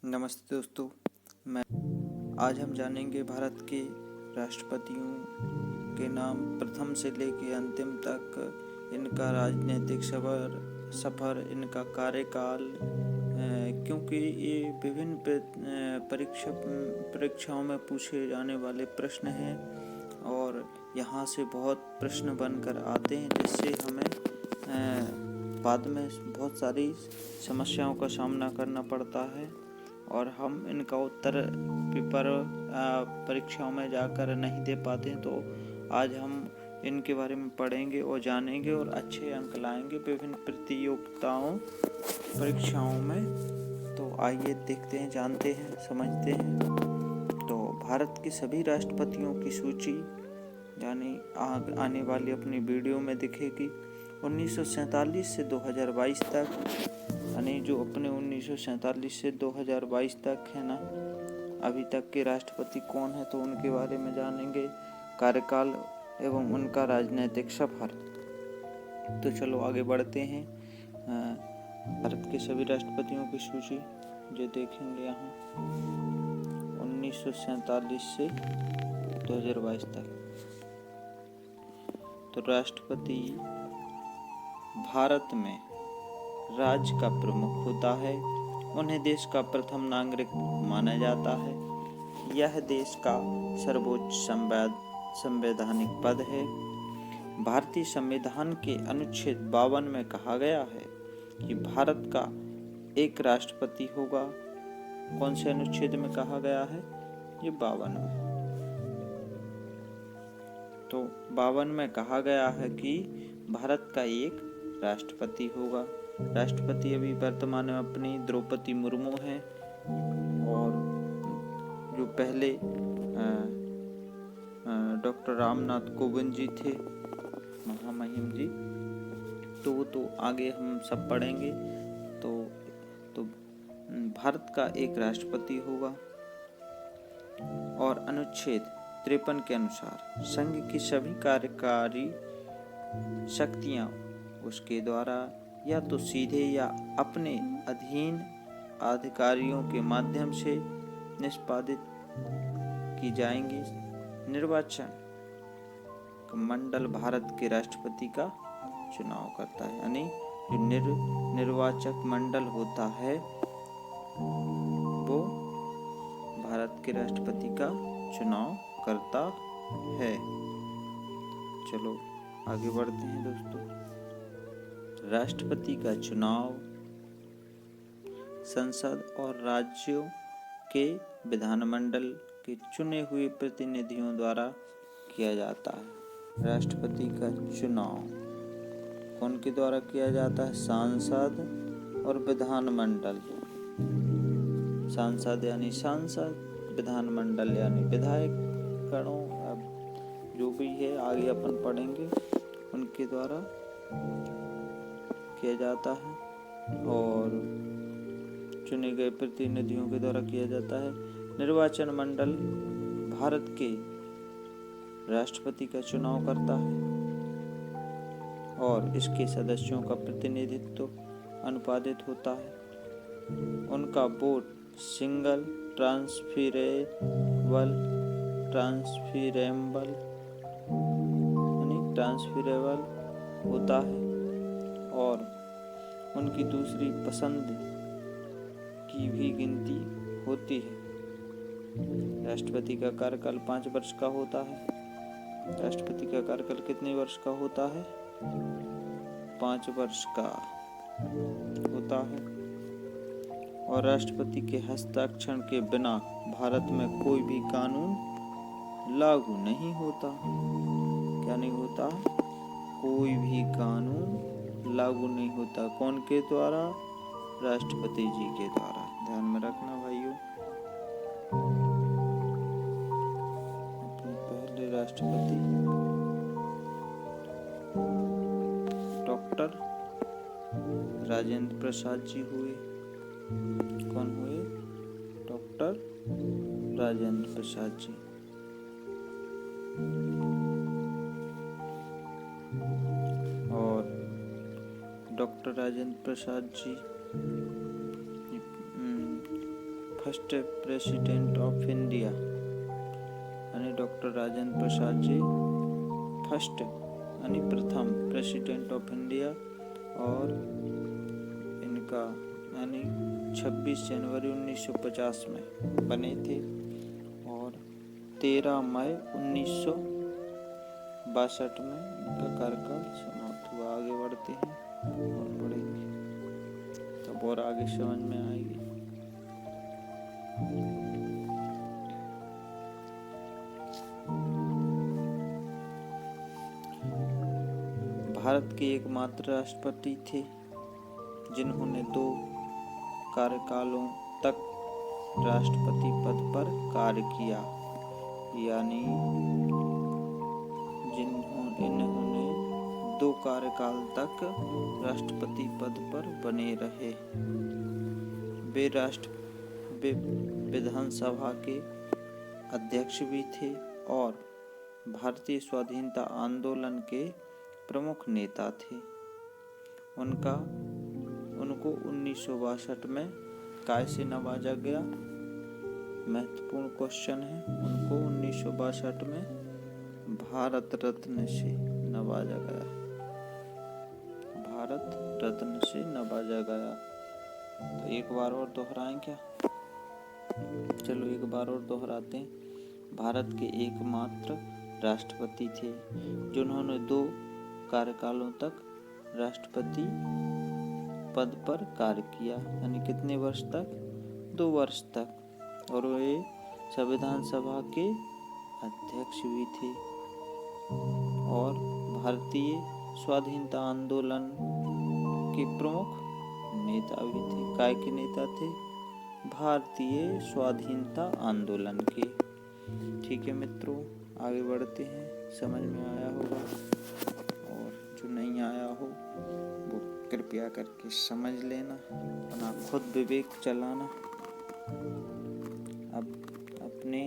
नमस्ते दोस्तों। मैं आज हम जानेंगे भारत के राष्ट्रपतियों के नाम, प्रथम से लेकर अंतिम तक, इनका राजनीतिक सफ़र, इनका कार्यकाल, क्योंकि ये विभिन्न परीक्षाओं में पूछे जाने वाले प्रश्न हैं और यहाँ से बहुत प्रश्न बनकर आते हैं, जिससे हमें बाद में बहुत सारी समस्याओं का सामना करना पड़ता है और हम इनका उत्तर पेपर परीक्षाओं में जाकर नहीं दे पाते हैं। तो आज हम इनके बारे में पढ़ेंगे और जानेंगे और अच्छे अंक लाएंगे विभिन्न प्रतियोगिताओं परीक्षाओं में। तो आइए देखते हैं, जानते हैं, समझते हैं। तो भारत के सभी राष्ट्रपतियों की सूची यानी आने वाली अपनी वीडियो में दिखेगी। 1947 से 2022 तक, यानी जो अपने 1947 से 2022 तक है ना, अभी तक के राष्ट्रपति कौन है, तो उनके बारे में जानेंगे, कार्यकाल एवं उनका राजनीतिक सफर। तो चलो आगे बढ़ते हैं। भारत के सभी राष्ट्रपतियों की सूची जो देखेंगे यहाँ 1947 से 2022 तक। तो राष्ट्रपति भारत में राज्य का प्रमुख होता है। उन्हें देश का प्रथम नागरिक माना जाता है। यह देश का सर्वोच्च संवैधानिक पद है। भारतीय संविधान के अनुच्छेद 52 में कहा गया है कि भारत का एक राष्ट्रपति होगा। कौन से अनुच्छेद में कहा गया है? ये 52 में। तो 52 में कहा गया है कि भारत का एक राष्ट्रपति होगा। राष्ट्रपति अभी वर्तमान में अपनी द्रौपदी मुर्मू हैं और जो पहले डॉक्टर रामनाथ कोविंद जी थे, महामहिम जी, तो वो तो आगे हम सब पढ़ेंगे। तो भारत का एक राष्ट्रपति होगा और अनुच्छेद 53 के अनुसार संघ की सभी कार्यकारी शक्तियां उसके द्वारा या तो सीधे या अपने अधीन अधिकारियों के माध्यम से निष्पादित की जाएंगी। निर्वाचन मंडल भारत के राष्ट्रपति का चुनाव करता है, यानी जो निर्वाचक मंडल होता है वो भारत के राष्ट्रपति का चुनाव करता है। चलो आगे बढ़ते हैं दोस्तों। राष्ट्रपति का चुनाव संसद और राज्यों के विधानमंडल के चुने हुए प्रतिनिधियों द्वारा किया जाता है। राष्ट्रपति का चुनाव कौन के द्वारा किया जाता है? सांसद और विधानमंडल। सांसद यानी सांसद, विधानमंडल यानी विधायक गणों, अब जो भी है आगे अपन पढ़ेंगे, उनके द्वारा किया जाता है और चुने गए प्रतिनिधियों के द्वारा किया जाता है। निर्वाचन मंडल भारत के राष्ट्रपति का चुनाव करता है और इसके सदस्यों का प्रतिनिधित्व अनुपादित होता है। उनका वोट सिंगल ट्रांसफरेबल होता है और उनकी दूसरी पसंद की भी गिनती होती है। राष्ट्रपति का कार्यकाल 5 वर्ष का होता है। राष्ट्रपति का कार्यकाल कितने वर्ष का होता है? 5 वर्ष का होता है और राष्ट्रपति के हस्ताक्षर के बिना भारत में कोई भी कानून लागू नहीं होता। क्या नहीं होता? कोई भी कानून लागू नहीं होता। कौन के द्वारा? राष्ट्रपति जी के द्वारा। ध्यान में रखना भाइयों। अपने पहले राष्ट्रपति डॉक्टर राजेंद्र प्रसाद जी हुए। कौन हुए? डॉक्टर राजेंद्र प्रसाद जी। और doctor Rajendra Prasad ji first president of India यानी डॉक्टर राजेंद्र प्रसाद जी फर्स्ट यानी प्रथम प्रेसिडेंट ऑफ इंडिया, और इनका यानी 26 जनवरी 1950 में बने थे और 13 मई 1962 में इनका कार्यकाल समाप्त हुआ। आगे बढ़ते हैं और पढ़ेंगे तब और आगे समझ में आएगी। भारत के एकमात्र राष्ट्रपति थे जिन्होंने 2 कार्यकालों तक राष्ट्रपति पद पर कार्य किया, यानी इन्होंने 2 कार्यकाल तक राष्ट्रपति पद पर बने रहे। वे विधानसभा के अध्यक्ष भी थे और भारतीय स्वाधीनता आंदोलन के प्रमुख नेता थे। उनको 1962 में कैसे नवाजा गया? महत्वपूर्ण क्वेश्चन है। उनको 1962 में भारत रत्न से नवाजा गया। भारत रत्न से नवाजा गया। तो एक बार और दोहराएं क्या? चलो एक बार और दोहराते हैं। भारत के एकमात्र राष्ट्रपति थे जिन्होंने 2 कार्यकालों तक राष्ट्रपति पद पर कार्य किया, यानी कितने वर्ष तक? 2 वर्ष तक। और वे संविधान सभा के अध्यक्ष भी थे और भारतीय स्वाधीनता आंदोलन के प्रमुख नेता भी थे। काय के नेता थे? भारतीय स्वाधीनता आंदोलन के। ठीक है मित्रों, आगे बढ़ते हैं। समझ में आया होगा, और जो नहीं आया हो वो कृपया करके समझ लेना, अपना खुद विवेक चलाना। अब अपने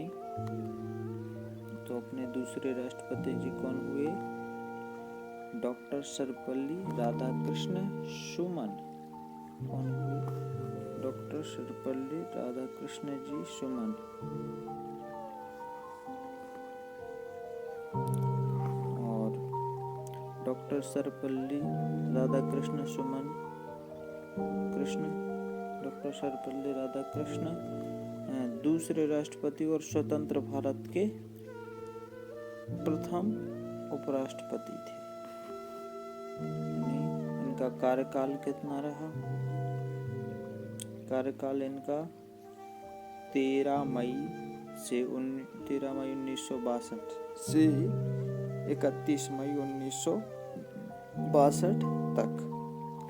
दूसरे राष्ट्रपति जी कौन हुए? डॉक्टर सर्वपल्ली राधाकृष्ण सुमन। कौन हुए? डॉक्टर सर्वपल्ली राधाकृष्ण जी सुमन। डॉक्टर सर्वपल्ली राधाकृष्ण सुमन डॉक्टर सर्वपल्ली राधाकृष्ण दूसरे राष्ट्रपति और स्वतंत्र भारत के प्रथम उपराष्ट्रपति थे। इनका कार्यकाल कितना रहा? कार्यकाल इनका 13 मई 1962 से 31 मई 1962 तक।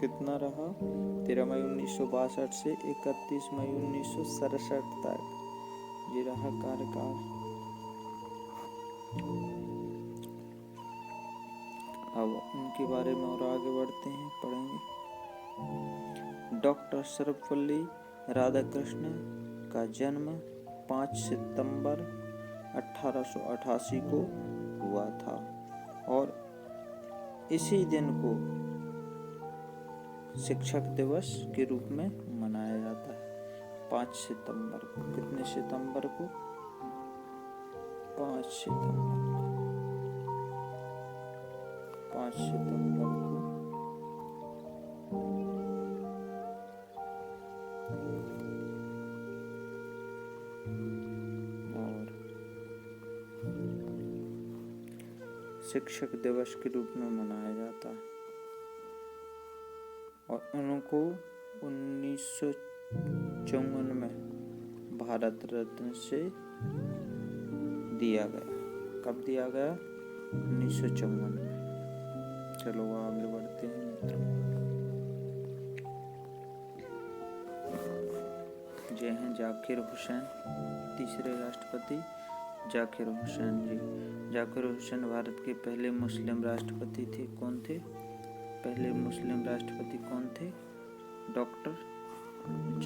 कितना रहा? 13 मई 1962 से 31 मई 1967 तक ये रहा कार्यकाल। अब उनके बारे में और आगे बढ़ते हैं, पढ़ेंगे। डॉक्टर सर्वपल्ली राधाकृष्ण का जन्म 5 सितंबर 1888 को हुआ था और इसी दिन को शिक्षक दिवस के रूप में मनाया जाता है। 5 सितंबर को। कितने सितंबर को? 5 सितंबर को। और शिक्षक दिवस के रूप में मनाया जाता है और उनको 1954 में भारत रत्न से दिया गया। कब दिया गया? 1954 में। चलो आगे बढ़ते हैं मित्रों। ये हैं जाकिर हुसैन, तीसरे राष्ट्रपति जाकिर हुसैन जी। जाकिर हुसैन भारत के पहले मुस्लिम राष्ट्रपति थे। कौन थे? पहले मुस्लिम राष्ट्रपति कौन थे? डॉक्टर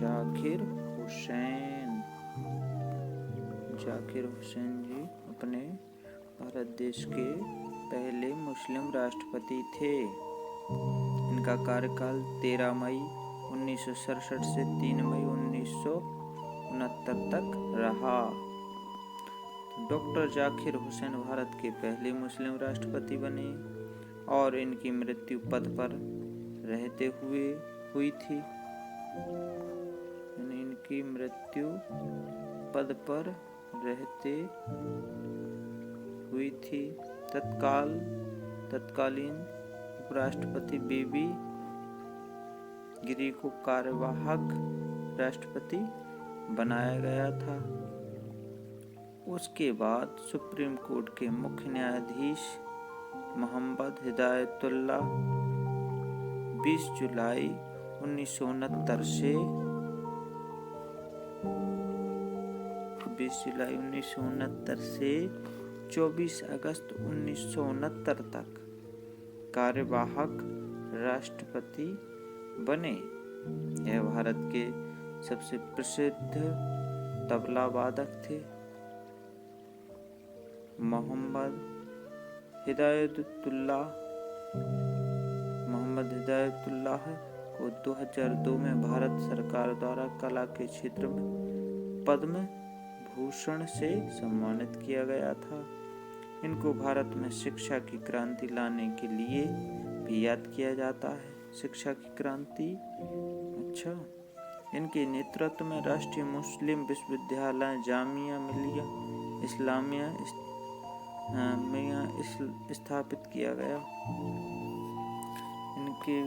जाकिर हुसैन। जाकिर हुसैन जी अपने भारत देश के पहले मुस्लिम राष्ट्रपति थे। इनका कार्यकाल 13 मई 1967 से 3 मई 1967 1969 तक रहा। डॉक्टर जाकिर हुसैन भारत के पहले मुस्लिम राष्ट्रपति बने और इनकी मृत्यु पद पर रहते हुए हुई थी। इनकी मृत्यु पद पर रहते हुई थी। तत्कालीन उपराष्ट्रपति बीबी गिरी को कार्यवाहक राष्ट्रपति बनाया गया था। उसके बाद सुप्रीम कोर्ट के मुख्य न्यायाधीश मोहम्मद हिदायतुल्ला 20 जुलाई 1969 से 24 अगस्त 1969 तक कार्यवाहक राष्ट्रपति बने। यह भारत के सबसे प्रसिद्ध तबला वादक थे। मोहम्मद हिदायतुल्लाह को 2002 में भारत सरकार द्वारा कला के क्षेत्र में पद्म भूषण से सम्मानित किया गया था। इनको भारत में शिक्षा की क्रांति लाने के लिए भी याद किया जाता है। शिक्षा की क्रांति, अच्छा। इनके नेतृत्व में राष्ट्रीय मुस्लिम विश्वविद्यालय जामिया मिलिया इस्लामिया स्थापित किया गया। इनके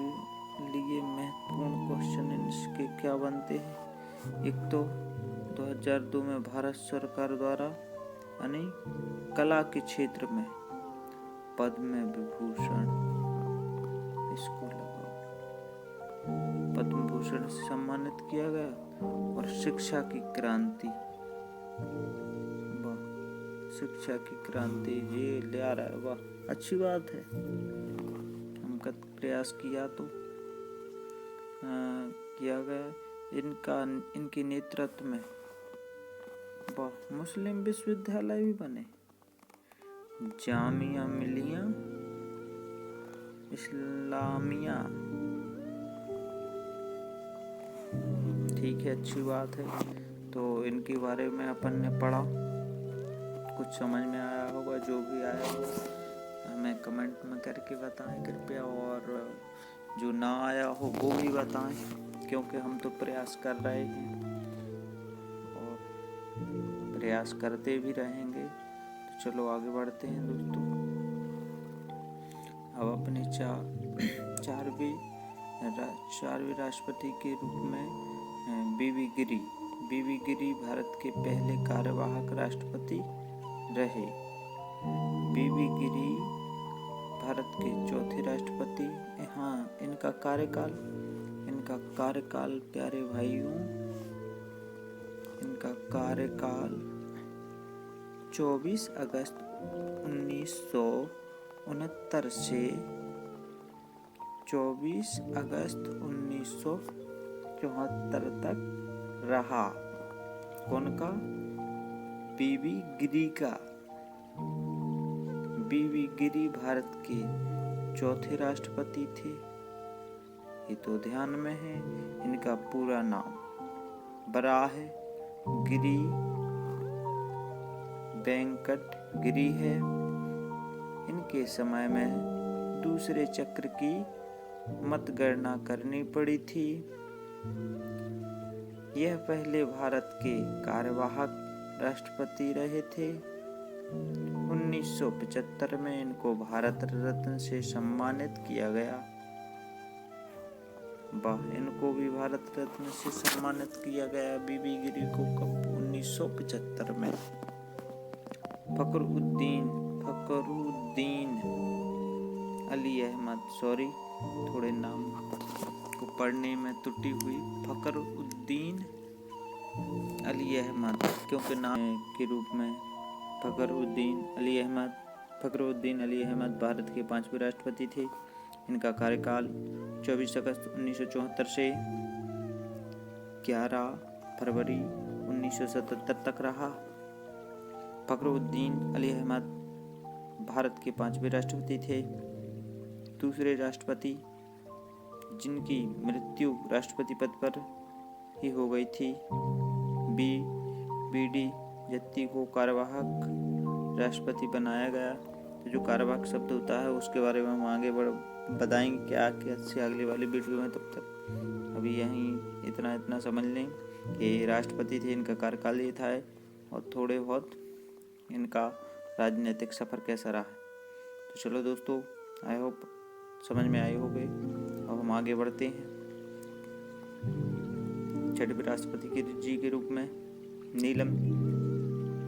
लिए महत्वपूर्ण क्वेश्चन इनके क्या बनते हैं। एक तो 2002 में भारत सरकार द्वारा कला के क्षेत्र में पद्म विभूषण, इसको लगाओ, पद्म भूषण से सम्मानित किया गया। और शिक्षा की क्रांति, वाह, शिक्षा की क्रांति ये ले आ रहा है, वाह, अच्छी बात है। हमका प्रयास किया तो किया गया। इनके नेतृत्व में मुस्लिम विश्वविद्यालय भी बने। जामिया मिलिया इस्लामिया, ठीक है, अच्छी बात है। तो इनके बारे में अपन ने पढ़ा, कुछ समझ में आया होगा। जो भी आया हो हमें कमेंट में करके बताएं कृपया, और जो ना आया हो वो भी बताएं, क्योंकि हम तो प्रयास कर रहे हैं और प्रयास करते भी रहेंगे। तो चलो आगे बढ़ते हैं दोस्तों। अब अपने चारवें राष्ट्रपति के रूप में बीबी गिरी भारत के पहले कार्यवाहक राष्ट्रपति रहे। बीबी गिरी भारत के चौथे राष्ट्रपति। हाँ, इनका कार्यकाल प्यारे भाइयों, इनका कार्यकाल 24 अगस्त 1969 से 24 अगस्त 1974 तक रहा। कौन का? बीबी गिरी का। बीबी गिरी भारत के चौथे राष्ट्रपति थे। ये तो ध्यान में है। इनका पूरा नाम बराह गिरी वेंकट गिरी है। इनके समय में दूसरे चक्र की मतगणना करनी पड़ी थी। यह पहले भारत के कार्यवाहक राष्ट्रपति रहे थे। 1975 में इनको भारत रत्न से सम्मानित किया गया। इनको भी भारत रत्न से सम्मानित किया गया बीबी गिरी को कब? 1975 में। फखरुद्दीन अली अहमद, सॉरी थोड़े नाम को पढ़ने में त्रुटि हुई। फखरुद्दीन अली अहमद, क्योंकि नाम के रूप में फखरुद्दीन अली अहमद भारत के 5वें राष्ट्रपति थे। इनका कार्यकाल 24 अगस्त 1974 से 11 फरवरी 1977 तक रहा। फखरुद्दीन अली अहमद भारत के 5वें राष्ट्रपति थे। दूसरे राष्ट्रपति जिनकी मृत्यु राष्ट्रपति पद पर ही हो गई थी, BD जत्ती को कार्यवाहक राष्ट्रपति बनाया गया। तो जो कार्यवाहक शब्द होता है उसके बारे में हम आगे बताएंगे क्या से अगली वाली वीडियो में। तब तक अभी यहीं इतना समझ लें कि राष्ट्रपति थे, इनका कार्यकाल ये था और थोड़े बहुत इनका राजनीतिक सफ़र कैसा रहा है। तो चलो दोस्तों, आई होप समझ में आए होंगे। अब हम आगे बढ़ते हैं। छठवें राष्ट्रपति जी के रूप में नीलम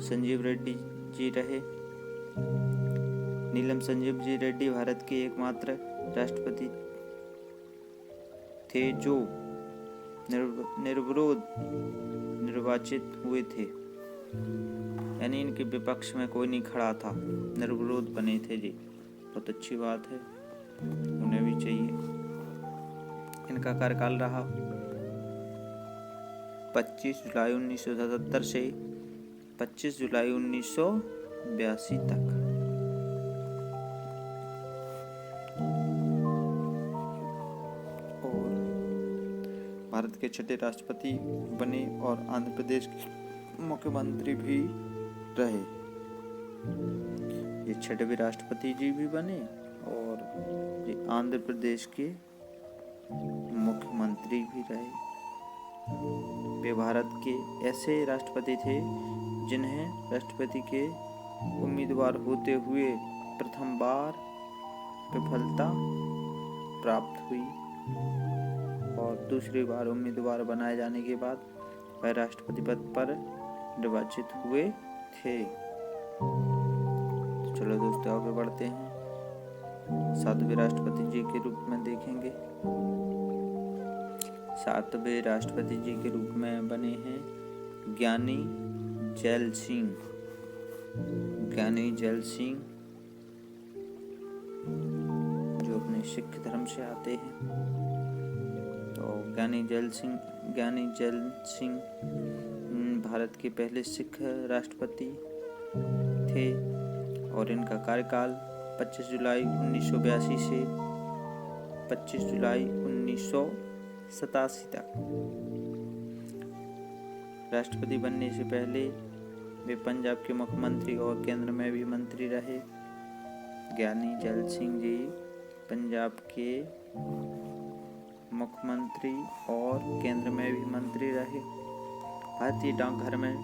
संजीव रेड्डी जी रहे। नीलम संजीव जी रेड्डी भारत के एकमात्र राष्ट्रपति थे जो निर्विरोध निर्वाचित हुए थे, यानी इनके विपक्ष में कोई नहीं खड़ा था, निर्विरोध बने थे जी। बहुत अच्छी बात है, उन्हें भी चाहिए। इनका कार्यकाल रहा 25 जुलाई 1977 से 25 जुलाई 1982 तक। और भारत के छठे राष्ट्रपति बने और आंध्र प्रदेश के मुख्यमंत्री भी रहे। ये छठवें राष्ट्रपति जी भी बने और ये आंध्र प्रदेश के मुख्यमंत्री भी रहे। वे भारत के ऐसे राष्ट्रपति थे जिन्हें राष्ट्रपति के उम्मीदवार होते हुए प्रथम बार विफलता प्राप्त हुई और दूसरी बार उम्मीदवार बनाए जाने के बाद वह राष्ट्रपति पद पर निर्वाचित हुए थे। तो चलो दोस्तों आगे बढ़ते हैं। सातवें राष्ट्रपति जी के रूप में देखेंगे। सातवें राष्ट्रपति जी के रूप में बने हैं ज्ञानी जैल सिंह। ज्ञानी जैल सिंह जो अपने सिख धर्म से आते हैं। तो ज्ञानी जैल सिंह भारत के पहले सिख राष्ट्रपति थे और इनका कार्यकाल 25 जुलाई 1982 से 25 जुलाई 1987 तक। राष्ट्रपति बनने से पहले वे पंजाब के मुख्यमंत्री और केंद्र में भी मंत्री रहे। ज्ञानी जैल सिंह जी पंजाब के मुख्यमंत्री और केंद्र में भी मंत्री रहे। भारतीय डाकघर में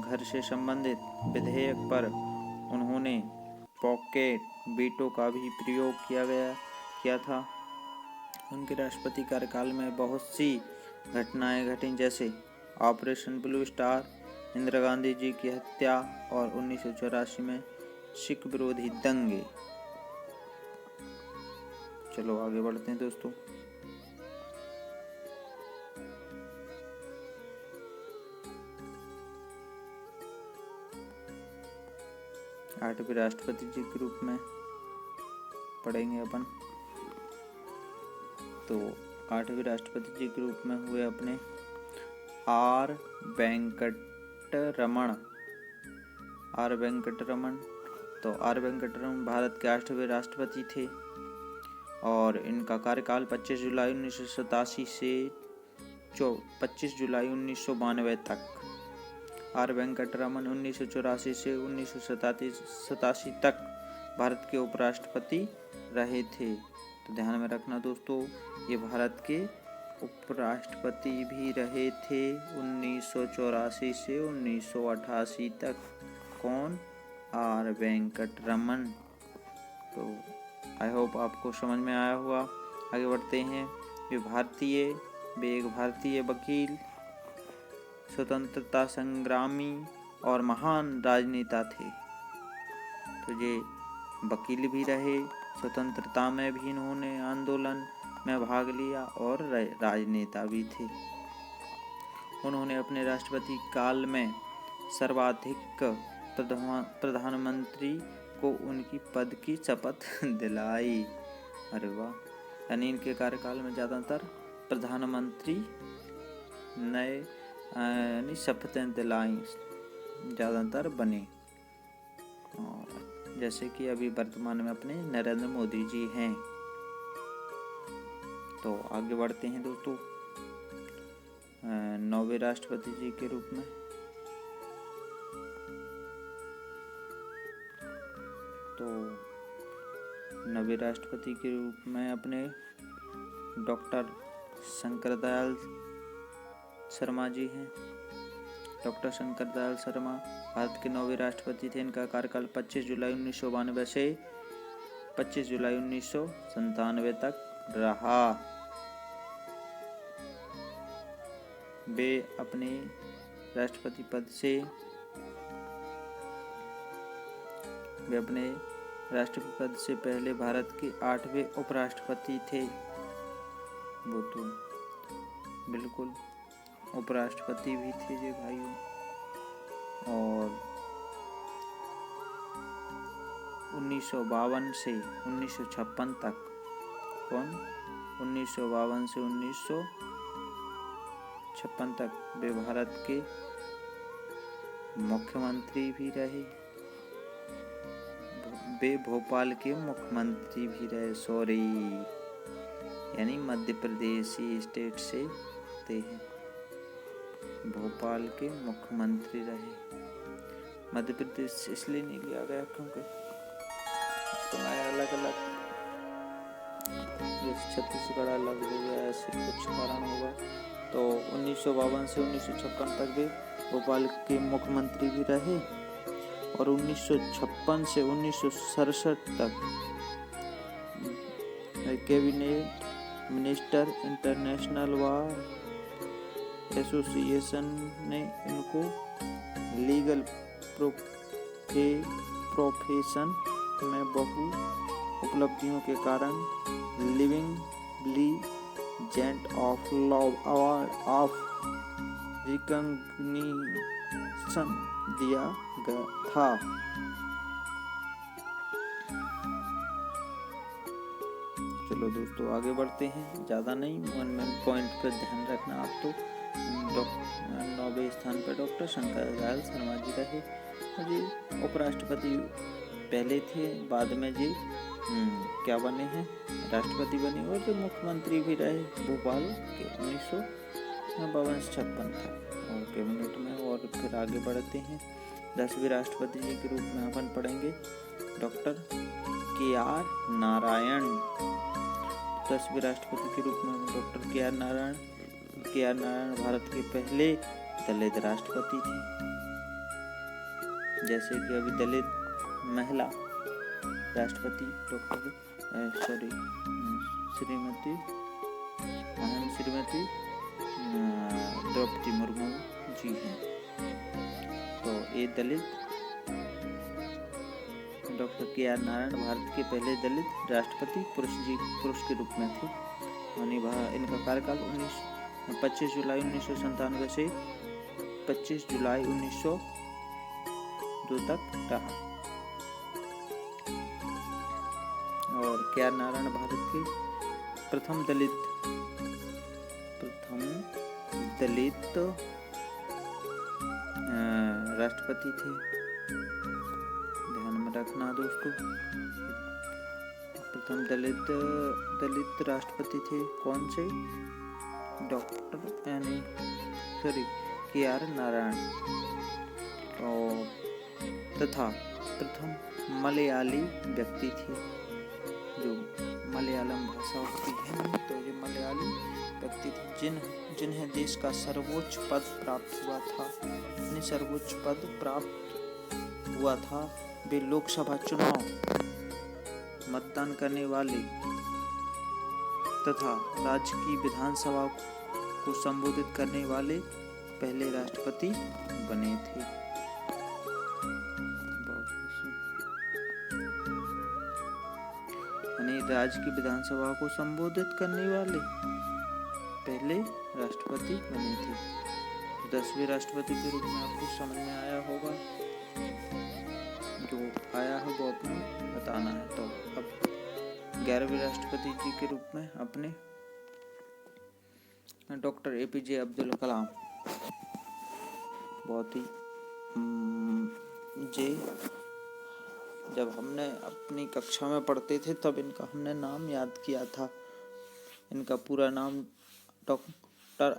घर से संबंधित विधेयक पर उन्होंने पॉकेट वीटो का भी प्रयोग किया था। उनके राष्ट्रपति कार्यकाल में बहुत सी घटनाएं घटी, जैसे operation blue star, Indira Gandhi ji की हत्या और 1984 में सिख विरोधी दंगे। चलो आगे बढ़ते हैं दोस्तों। आठवें राष्ट्रपति जी के रूप में पढ़ेंगे अपन। तो आठवें राष्ट्रपति जी के रूप में हुए अपने आर वेंकटरमण। तो आर वेंकटरमण भारत के 8वें राष्ट्रपति थे और इनका कार्यकाल 25 जुलाई 1987 से 25 जुलाई 1992 तक। आर वेंकटरमण 1984 से 1987 तक भारत के उपराष्ट्रपति रहे थे। तो ध्यान में रखना दोस्तों, ये भारत के उपराष्ट्रपति भी रहे थे 1984 से 1988 तक। कौन? आर वेंकटरमण। तो आई होप आपको समझ में आया होगा। आगे बढ़ते हैं। वे एक भारतीय वकील, स्वतंत्रता संग्रामी और महान राजनेता थे। तो ये वकील भी रहे, स्वतंत्रता में भी इन्होंने आंदोलन में भाग लिया और राजनेता भी थे। उन्होंने अपने राष्ट्रपति काल में सर्वाधिक प्रधानमंत्री को उनकी पद की शपथ दिलाई। अरे वाह, यानी इनके कार्यकाल में ज़्यादातर प्रधानमंत्री नए यानी शपथें दिलाई ज़्यादातर बने। और जैसे कि अभी वर्तमान में अपने नरेंद्र मोदी जी हैं। तो आगे बढ़ते हैं दोस्तों। 9वें राष्ट्रपति जी के रूप में तो नवे राष्ट्रपति के रूप में अपने डॉक्टर शंकर दयाल शर्मा जी हैं। डॉक्टर शंकर दयाल शर्मा भारत के 9वें राष्ट्रपति थे। इनका कार्यकाल 25 जुलाई 1992 से 25 जुलाई 1997 तक रहा। वे अपने राष्ट्रपति पद से पहले भारत के 8वें उपराष्ट्रपति थे। वो तो बिल्कुल उपराष्ट्रपति भी थे जी भाइयों। और 1952 से 1956 तक 1952 से 1956 तक वे भारत के मुख्यमंत्री भी रहे। वे भोपाल के मुख्यमंत्री भी रहे, यानी मध्य प्रदेश स्टेट से थे। भोपाल के मुख्यमंत्री रहे। मध्य प्रदेश इसलिए नहीं लिया गया क्योंकि अलग अलग, जैसे छत्तीसगढ़ अलग हो गया, ऐसे कुछ कारण होगा। तो 1952 से 1956 तक वे भोपाल के मुख्यमंत्री भी रहे। और 1956 से 1967 तक कैबिनेट मिनिस्टर इंटरनेशनल वार एसोसिएशन ने इनको लीगल प्रोफेशन में बहु उपलब्धियों के कारण living legend of love award of recognition दिया गया था। चलो दोस्तों आगे बढ़ते हैं, ज़्यादा नहीं, वन पॉइंट पर ध्यान रखना आप। तो 9वें स्थान पर डॉक्टर शंकर दयाल शर्मा जी रहे। जी उपराष्ट्रपति पहले थे, बाद में जी क्या बने हैं, राष्ट्रपति बने। और जो मुख्यमंत्री भी रहे भोपाल के 1952-56 तक और कैबिनेट में। और फिर आगे बढ़ते हैं, 10वें राष्ट्रपति जी के रूप में अपन पढ़ेंगे डॉक्टर KR नारायण। 10वें राष्ट्रपति के रूप में डॉक्टर KR नारायण भारत के पहले दलित राष्ट्रपति थे। जैसे कि अभी दलित महिला राष्ट्रपति श्रीमती द्रौपदी मुर्मू जी हैं। तो ये दलित डॉक्टर KR नारायण भारत के पहले दलित राष्ट्रपति पुरुष के रूप में थे। इनका कार्यकाल 25 जुलाई 1997 से 25 जुलाई 1902 तक रहा। और KR नारायण भारत के प्रथम दलित राष्ट्रपति थे। ध्यान में रखना दोस्तों, प्रथम दलित राष्ट्रपति थे। कौन से? KR नारायण। और तथा प्रथम मलयाली व्यक्ति थे, जो मलयालम भाषा होती है। तो ये मलयाली व्यक्ति थे जिन्हें देश का सर्वोच्च पद प्राप्त हुआ था। वे लोकसभा चुनाव मतदान करने वाले तथा राज्य की विधानसभा को संबोधित करने वाले पहले राष्ट्रपति बने थे। राज्य की विधानसभा को संबोधित करने वाले पहले राष्ट्रपति बने थे। 10वें राष्ट्रपति के रूप में आपको समझ में आया होगा, जो आया है वो अपने बताना है। तो अब 11वें राष्ट्रपति जी के रूप में अपने डॉक्टर APJ अब्दुल कलाम। बहुत ही जब हमने अपनी कक्षा में पढ़ते थे तब इनका हमने नाम याद किया था। इनका पूरा नाम डॉक्टर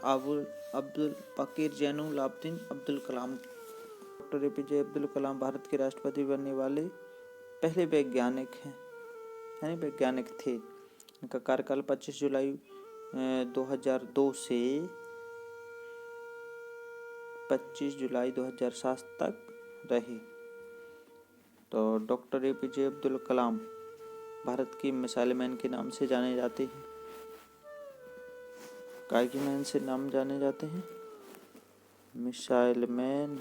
अब्दुल बकीर जैनुल आबिदीन अब्दुल कलाम। डॉक्टर APJ अब्दुल कलाम भारत के राष्ट्रपति बनने वाले पहले वैज्ञानिक हैं, यानी वैज्ञानिक थे। इनका कार्यकाल 25 जुलाई 2002 से 25 जुलाई 2007 तक रहे। तो डॉक्टर APJ अब्दुल कलाम भारत की मिसाइल मैन के नाम से जाने जाते हैं। काय के मैन से नाम जाने जाते हैं? Missile man.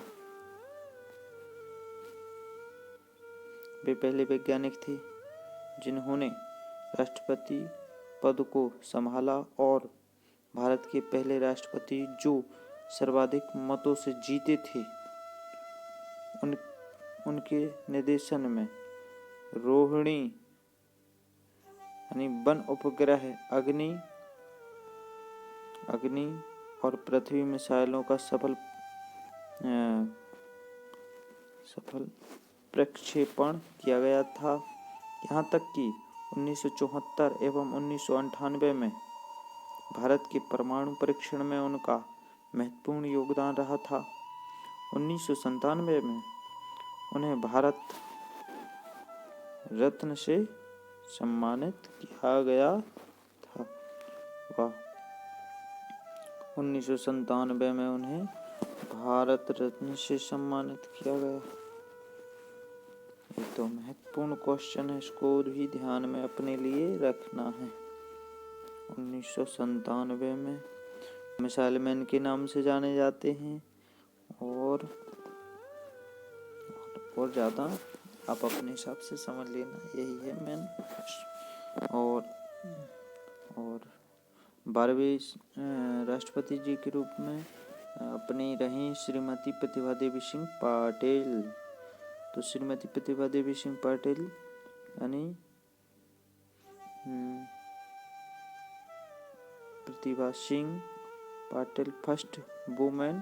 वे पहले वैज्ञानिक थे जिन्होंने राष्ट्रपति पद को संभाला और भारत के पहले राष्ट्रपति जो सर्वाधिक मतों से जीते थे, उनके निर्देशन में रोहिणी यानी वन उपग्रह अग्नि और पृथ्वी मिसाइलों का सफल प्रक्षेपण किया गया था। यहाँ तक कि 1974 एवं 1998 में भारत के परमाणु परीक्षण में उनका महत्वपूर्ण योगदान रहा था। 1997 में उन्हें भारत रत्न से सम्मानित किया गया था। 1997 में उन्हें भारत रत्न से सम्मानित किया गया। ये तो महत्वपूर्ण क्वेश्चन है, इसको भी ध्यान में अपने लिए रखना है। 1997 में मिसाइल मैन के नाम से जाने जाते हैं और ज़्यादा आप अपने हिसाब से समझ लेना, यही है मेन। और 12वें राष्ट्रपति जी के रूप में अपनी रही श्रीमती प्रतिभा देवी सिंह पाटिल। तो श्रीमती प्रतिभा देवी सिंह पाटिल यानी Pratibha Singh Patil first women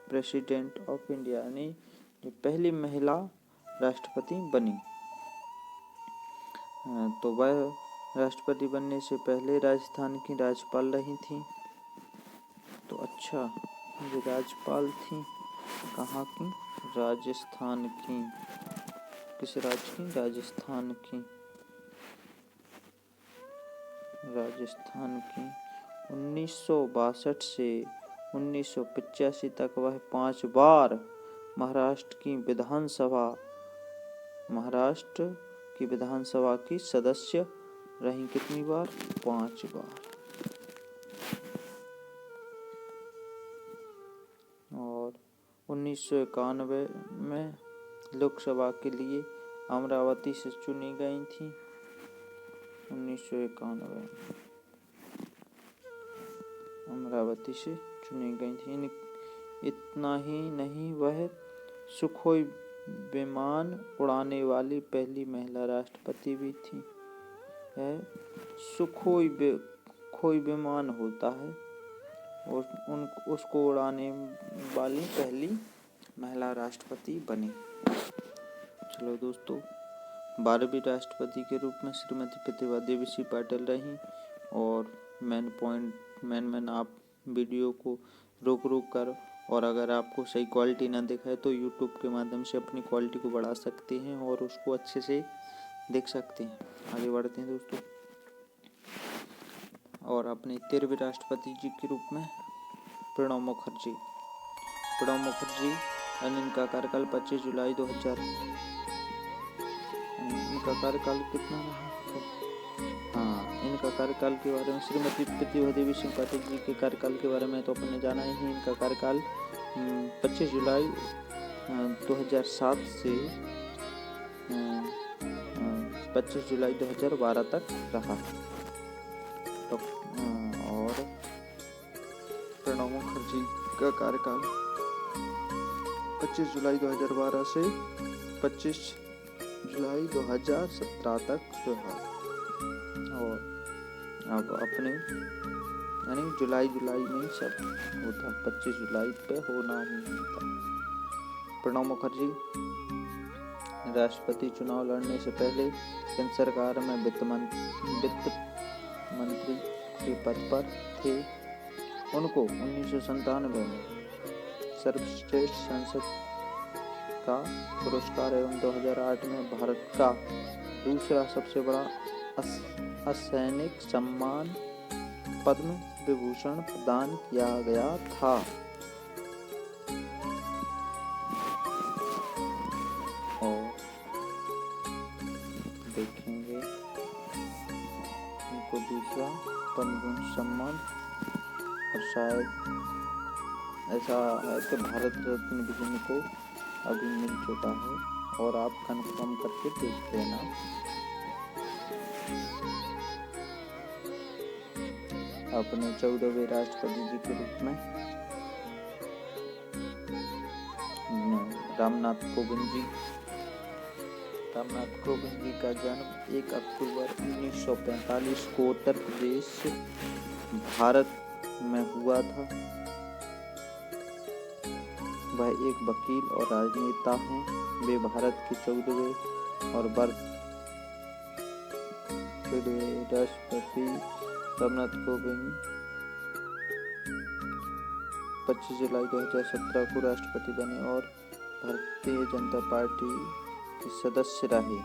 president of India, यानी जो पहली महिला राष्ट्रपति बनी। तो वह राष्ट्रपति बनने से पहले राजस्थान की राज्यपाल रही थी। तो अच्छा, ये राज्यपाल थी कहाँ की? राजस्थान की। किस राज्य की? राजस्थान की। राजस्थान की 1962 से 1985 तक वह 5 बार महाराष्ट्र की विधानसभा की सदस्य रही। कितनी बार? 5 बार। और 1991 में लोकसभा के लिए अमरावती से चुनी गई थी। 1991 अमरावती से चुनी गई थी। इतना ही नहीं, वह सुखोई विमान उड़ाने वाली पहली महिला राष्ट्रपति भी थी। सुखोई विमान होता है और उसको उड़ाने वाली पहली महिला राष्ट्रपति बनी। चलो दोस्तों, 12वीं राष्ट्रपति के रूप में श्रीमती प्रतिभा देवी सिंह पाटिल रही। और मेन आप वीडियो को रोक कर, और अगर आपको सही क्वालिटी ना दिखाए तो यूट्यूब के माध्यम से अपनी क्वालिटी को बढ़ा सकते हैं और उसको अच्छे से देख सकते हैं। आगे बढ़ते हैं दोस्तों। और अपने 13वें राष्ट्रपति जी के रूप में प्रणब मुखर्जी इनका कार्यकाल 25 जुलाई 2000। इनका कार्यकाल कितना रहा? इनका कार्यकाल के बारे में श्रीमती प्रतिभा देवी सिंह पाटिल जी के कार्यकाल के बारे में तो अपने जाना ही है। इनका कार्यकाल 25 जुलाई 2007 से 25 जुलाई 2012 तक रहा। तो और प्रणब मुखर्जी का कार्यकाल 25 जुलाई 2012 से 25 जुलाई 2017 तक रहा। और अब अपने यानी जुलाई में ही सब होता, 25 जुलाई पे होना ही होता। प्रणब मुखर्जी राष्ट्रपति चुनाव लड़ने से पहले केंद्र सरकार में वित्त मंत्री के पद पर थे। उनको 1997 में सर्वश्रेष्ठ का पुरस्कार एवं 2008 में भारत का दूसरा सबसे बड़ा असैनिक सम्मान पद्म विभूषण प्रदान किया गया था। और देखेंगे उनको दूसरा पद्म विभूषण सम्मान, और शायद ऐसा है कि भारत रत्न भी जिनको अभी मिल चुका है, और आप कंफर्म करके देख लेना। अपने 14वें राष्ट्रपति जी के रूप में रामनाथ कोविंद जी का जन्म 1 अक्टूबर 1945 को उत्तर प्रदेश भारत में हुआ था। वह एक वकील और राजनेता हैं। वे भारत के 14वें और 14वें राष्ट्रपति रामनाथ कोविंद 25 जुलाई 2017 को राष्ट्रपति बने और भारतीय जनता पार्टी के सदस्य रहे।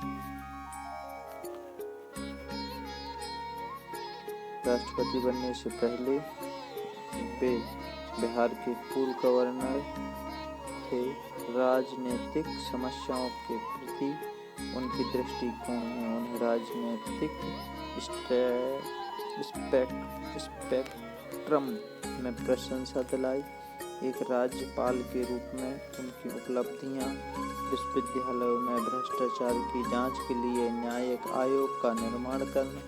राष्ट्रपति बनने से पहले वे बिहार के पूर्व गवर्नर थे। राजनीतिक समस्याओं के प्रति उनकी दृष्टिकोण ने उन्हें राजनीतिक स्पेक्ट्रम में प्रशंसा दिलाई। एक राज्यपाल के रूप में उनकी उपलब्धियां विश्वविद्यालयों में भ्रष्टाचार की जांच के लिए न्यायिक आयोग का निर्माण करना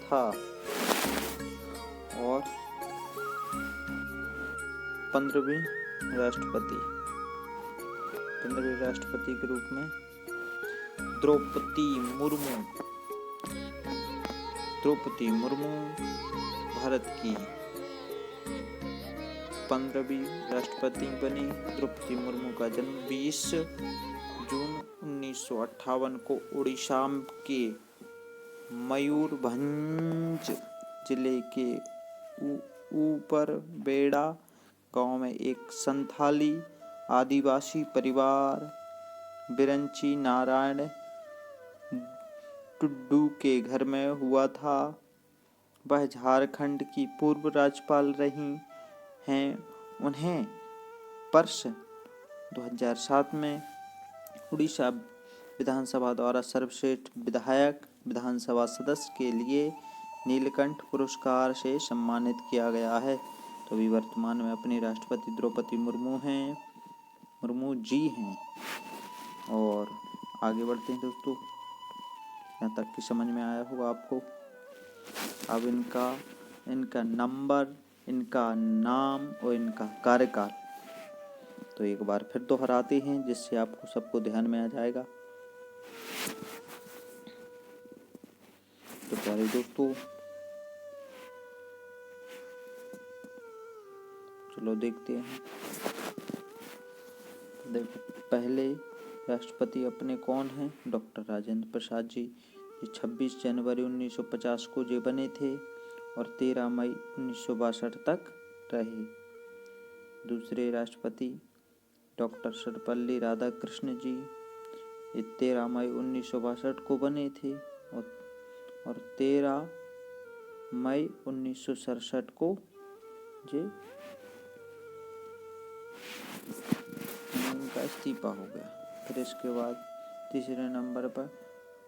था, और 15वें राष्ट्रपति के रूप में द्रौपदी मुर्मू भारत की 15वीं राष्ट्रपति बनी। द्रौपदी मुर्मू का जन्म 20 जून 1958 को उड़ीसा के मयूरभंज जिले के ऊपरबेड़ा गांव में एक संथाली आदिवासी परिवार बिरंची नारायण टुड्डू के घर में हुआ था। वह झारखंड की पूर्व राज्यपाल रही हैं। उन्हें वर्ष 2007 में उड़ीसा विधानसभा द्वारा सर्वश्रेष्ठ विधानसभा सदस्य के लिए नीलकंठ पुरस्कार से सम्मानित किया गया है। तो अभी वर्तमान में अपनी राष्ट्रपति द्रौपदी मुर्मू जी हैं। और आगे बढ़ते हैं दोस्तों, यहाँ तक की समझ में आया होगा आपको। अब इनका नंबर, इनका नाम और इनका कार्यकाल तो एक बार फिर दोहराते हैं, जिससे आपको सबको ध्यान में आ जाएगा। तो प्यारे दोस्तों, चलो देखते हैं। देखो, पहले राष्ट्रपति अपने कौन हैं? डॉक्टर राजेंद्र प्रसाद जी। 26 जनवरी 1950 को ये बने थे और 13 मई 1962 तक रहे। दूसरे राष्ट्रपति डॉक्टर सर्वपल्ली राधाकृष्ण जी, ये 13 मई 1962 को बने थे और 13 मई 1967 को ये उनका इस्तीफा हो गया। फिर इसके बाद तीसरे नंबर पर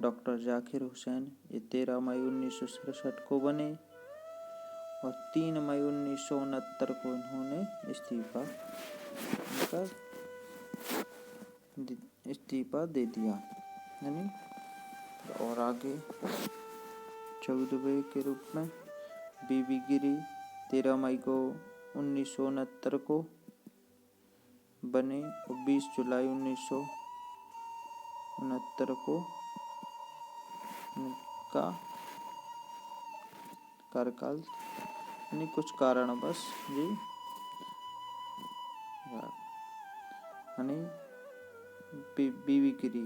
डॉक्टर जाकिर हुसैन, ये 13 मई 1967 को बने और 3 मई 1969 को इन्होंने इस्तीफा दे दिया। यानी और आगे 14वें के रूप में बीबी गिरी 13 मई को 1969 को बने और 20 जुलाई 1969 को उनका कार्यकाल यानी कुछ कारणवश जी यानी बीबी गिरी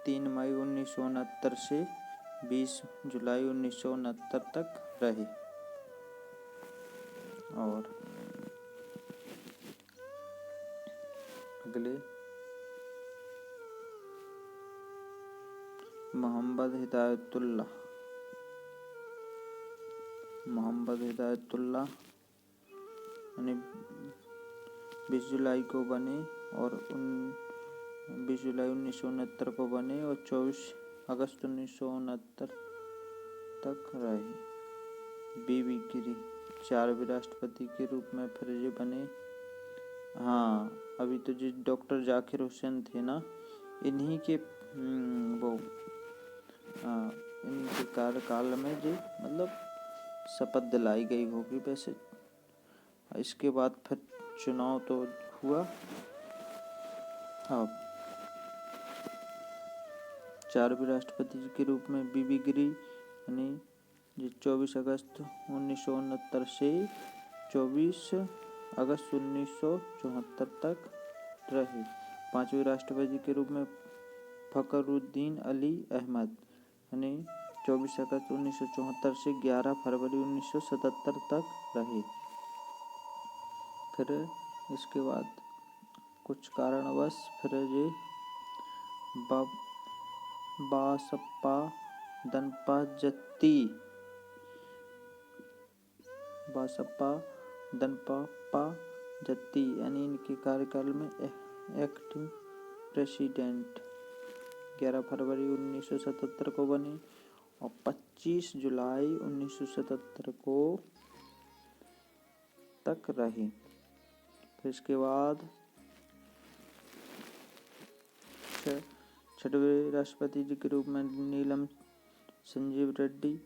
3 मई 1969 से 20 जुलाई 1969 तक रहे। और अगले मोहम्मद हिदायतुल्लाह यानी 20 जुलाई को बने और 20 जुलाई 1969 को बने और 24 अगस्त 1969 तक रहे। बीबी गिरी 4वें राष्ट्रपति के रूप में फिर ये बने। हाँ, अभी तो जो डॉक्टर जाकिर हुसैन थे ना, इन्हीं के इनके कार्यकाल में जो मतलब शपथ दिलाई गई होगी। वैसे इसके बाद फिर चुनाव तो हुआ। अब 4वें राष्ट्रपति के रूप में बीबी गिरी यानी 24 अगस्त 1969 से 24 अगस्त 1974 तक रहे। 5वें राष्ट्रपति के रूप में फखरुद्दीन अली अहमद यानी 24 अगस्त 1974 से 11 फरवरी 1977 तक रहे। फिर इसके बाद कुछ कारणवश फिर ये बासप्पा दनपाप्पा जत्ती यानी इनके कार्यकाल में एक्टिंग प्रेसिडेंट 11 फरवरी 1977 को बने और 25 जुलाई 1977 को तक रहे। फिर इसके बाद 6वें राष्ट्रपति जी के रूप में नीलम संजीव रेड्डी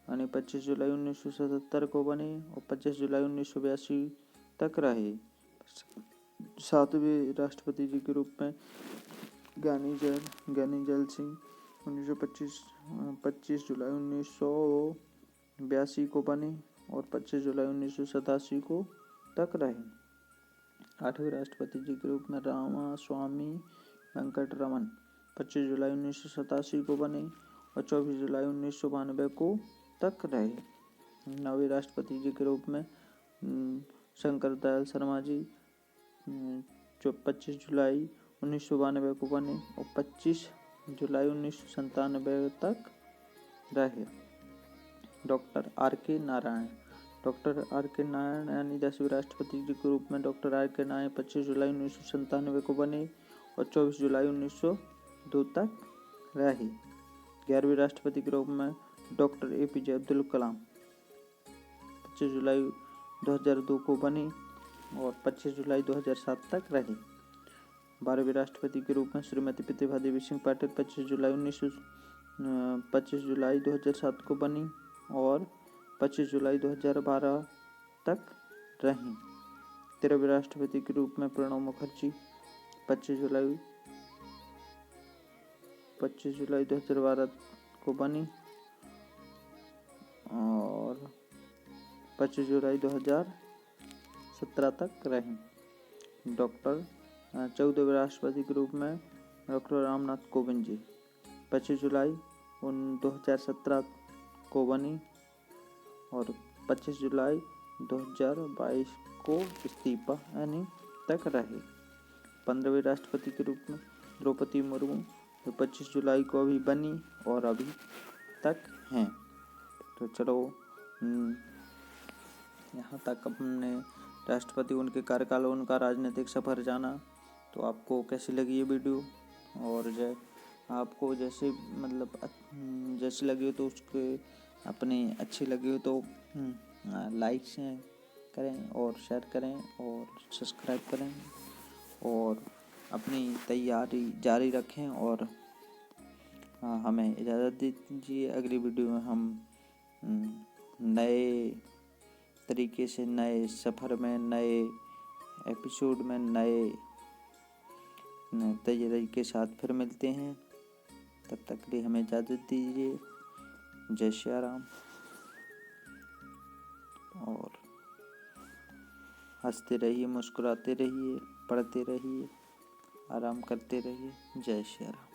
यानी 25 जुलाई 1977 को बने और 25 जुलाई 1982 तक रहे। 7वें राष्ट्रपति जी के रूप में ज्ञानी जैल सिंह 25 जुलाई 1982 को बने और 25 जुलाई 1987 को तक रहे। 8वें राष्ट्रपति जी के रूप में रामास्वामी वेंकटरमन 25 जुलाई 1987 को बने और 24 जुलाई 1992 को तक रहे। 9वें राष्ट्रपति जी के रूप में शंकर दयाल शर्मा जी 25 जुलाई 1992 को बने और 25 जुलाई 1997 तक रहे। डॉक्टर आर के नारायण यानी 10वें राष्ट्रपति जी के रूप में डॉक्टर आर के नारायण 25 जुलाई 1997 को बने और 24 जुलाई 1902 तक रहे। 11वें राष्ट्रपति के रूप में डॉक्टर APJ अब्दुल कलाम 25 जुलाई 2002 को बने और 25 जुलाई 2007 तक रहे। 12वें राष्ट्रपति के रूप में श्रीमती प्रतिभा देवी सिंह पाटिल 25 जुलाई 2007 को बनी और 25 जुलाई 2012 तक रहीं। 13वें राष्ट्रपति के रूप में प्रणब मुखर्जी 25 जुलाई 2012 को बनी और 25 जुलाई 2017 तक रहीं। 14वें राष्ट्रपति के रूप में डॉक्टर रामनाथ कोविंद जी 25 जुलाई 2017 को बनी और 25 जुलाई 2022 को इस्तीफा यानी तक रहे। 15वें राष्ट्रपति के रूप में द्रौपदी मुर्मू जो 25 जुलाई को अभी बनी और अभी तक हैं। तो चलो यहाँ तक अपने राष्ट्रपति उनके कार्यकाल उनका राजनीतिक सफ़र जाना। तो आपको कैसी लगी ये वीडियो और आपको जैसे मतलब जैसी लगी हो तो उसके अपने अच्छी लगी हो तो लाइक करें और शेयर करें और सब्सक्राइब करें और अपनी तैयारी जारी रखें और हमें इजाज़त दीजिए। अगली वीडियो में हम नए तरीके से नए सफ़र में नए एपिसोड में नए तैयारी के साथ फिर मिलते हैं। तब तक के लिए हमें इजाज़त दीजिए। जय श्री राम और हंसते रहिए, मुस्कुराते रहिए, पढ़ते रहिए, आराम करते रहिए। जय श्री राम।